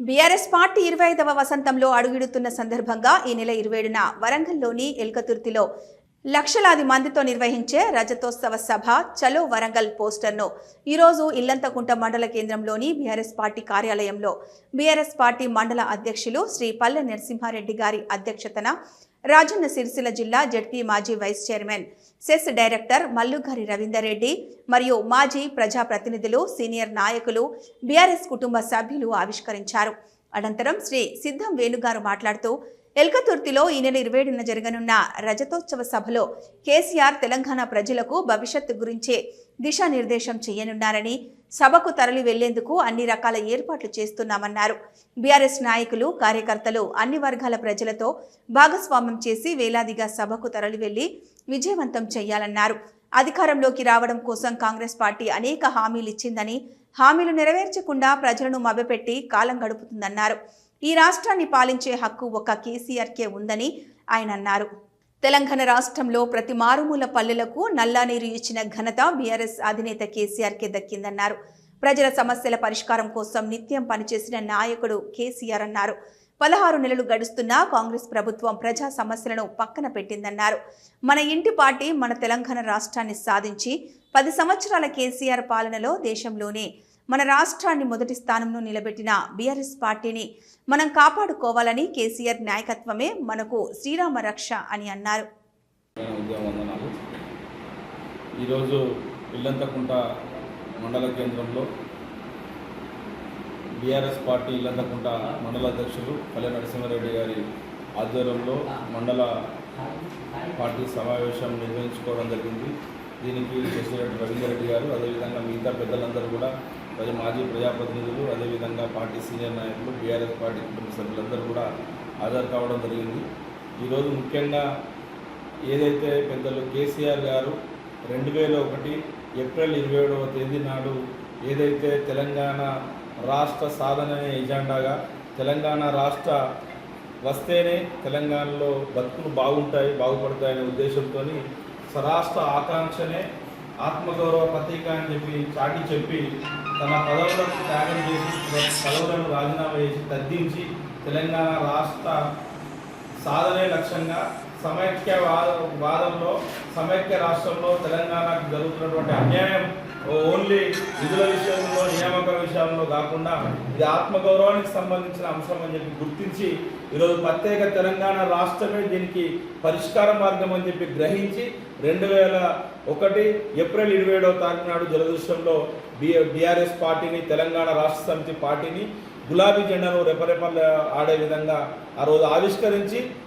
BRS party 25వ వసంతంలో అడుగిడుతున్న సందర్భంగా ఈ నెల 27న వరంగల్లోని ఎల్కతుర్తిలో లక్షలాది మందితో నిర్వహించే రజతోత్సవ సభ చలో వరంగల్ పోస్టర్ను ఈరోజు ఇల్లంతకుంట మండల కేంద్రంలోని బీఆర్ఎస్ పార్టీ కార్యాలయంలో బీఆర్ఎస్ పార్టీ మండల అధ్యక్షులు శ్రీ పల్లె నరసింహారెడ్డి గారి అధ్యక్షతన రాజన్న సిరిసిల్ల జిల్లా జడ్పీ మాజీ vice chairman cess director Mallugari Ravinder Reddy మరియు మాజీ ప్రజాప్రతినిధులు సీనియర్ నాయకులు బీఆర్ఎస్ కుటుంబ సభ్యులు ఆవిష్కరించారు. అనంతరం శ్రీ సిద్ధం వేణుగారు మాట్లాడుతూ ఎల్కతుర్తిలో ఈ నెల 27న జరగనున్న రజతోత్సవ సభలో కేసీఆర్ తెలంగాణ ప్రజలకు భవిష్యత్తు గురించే దిశానిర్దేశం చేయనున్నారని, సభకు తరలి వెళ్లేందుకు అన్ని రకాల ఏర్పాట్లు చేస్తున్నామన్నారు. బీఆర్ఎస్ నాయకులు, కార్యకర్తలు అన్ని వర్గాల ప్రజలతో భాగస్వామ్యం చేసి వేలాదిగా సభకు తరలి వెళ్లి విజయవంతం చేయాలన్నారు. అధికారంలోకి రావడం కోసం కాంగ్రెస్ పార్టీ అనేక హామీలు ఇచ్చిందని, హామీలు నెరవేర్చకుండా ప్రజలను మభ్యపెట్టి కాలం గడుపుతుందన్నారు. ఈ రాష్ట్రాన్ని పాలించే హక్కు ఒక్క కేసీఆర్కే ఉందని ఆయన అన్నారు. తెలంగాణ రాష్ట్రంలో ప్రతి మారుమూల పల్లెలకు నల్లా నీరు ఇచ్చిన ఘనత బీఆర్ఎస్ అధినేత కేసీఆర్కే దక్కిందన్నారు. ప్రజల సమస్యల పరిష్కారం కోసం నిత్యం పనిచేసిన నాయకుడు కేసీఆర్ అన్నారు. 16 నెలలు గడుస్తున్నా కాంగ్రెస్ ప్రభుత్వం ప్రజా సమస్యలను పక్కన పెట్టిందన్నారు. మన ఇంటి పార్టీ మన తెలంగాణ రాష్ట్రాన్ని సాధించి 10 సంవత్సరాల కేసీఆర్ పాలనలో దేశంలోనే మన రాష్ట్రాన్ని మొదటి స్థానంలో నిలబెట్టిన బీఆర్ఎస్ పార్టీని మనం కాపాడుకోవాలని, కేసీఆర్ నాయకత్వమే మనకు శ్రీరామ రక్ష అని అన్నారు. ఈరోజు ఇల్లంతకుంట మండల కేంద్రంలో బీఆర్ఎస్ పార్టీ ఇల్లంతకుంట మండల అధ్యక్షులు పల్లె నరసింహారెడ్డి గారి ఆధ్వర్యంలో మండల పార్టీ సమావేశం నిర్వహించుకోవడం జరిగింది. దీనికి ప్రెసిడెంట్ రవీందర్ రెడ్డి గారు, అదేవిధంగా మిగతా పెద్దలందరూ కూడా మాజీ ప్రజాప్రతినిధులు, అదేవిధంగా పార్టీ సీనియర్ నాయకులు, బీఆర్ఎస్ పార్టీ కుటుంబ సభ్యులందరూ కూడా హాజరు కావడం జరిగింది. ఈరోజు ముఖ్యంగా ఏదైతే పెద్దలు కేసీఆర్ గారు 2001 ఏప్రిల్ 27వ తేదీ నాడు ఏదైతే తెలంగాణ రాష్ట్ర సాధన ఎజెండాగా తెలంగాణ రాష్ట్ర వస్తేనే తెలంగాణలో బతుకులు బాగుపడతాయనే ఉద్దేశంతో స్వరాష్ట్ర ఆకాంక్షనే ఆత్మగౌరవ ప్రతీక అని చాటి చెప్పి తన పదవులను త్యాగం చేసి, పదవులను రాజీనామా చేసి తగ్గించి తెలంగాణ రాష్ట్ర సాధనే లక్ష్యంగా సమైక్య రాష్ట్రంలో తెలంగాణకు జరుగుతున్నటువంటి అన్యాయం ఓన్లీ నిధుల విషయంలో, నియామక విషయంలో కాకుండా ఇది ఆత్మగౌరవానికి సంబంధించిన అంశం అని గుర్తించి ఈరోజు ప్రత్యేక తెలంగాణ రాష్ట్రమే దీనికి పరిష్కార మార్గం అని గ్రహించి 2001 ఏప్రిల్ 27వ తారీఖు నాడు జలదృశ్యంలో బీఆర్ఎస్ పార్టీని, తెలంగాణ రాష్ట్ర సమితి పార్టీని గులాబీ జెండాను రెపరెపలు ఆడే విధంగా ఆ రోజు ఆవిష్కరించి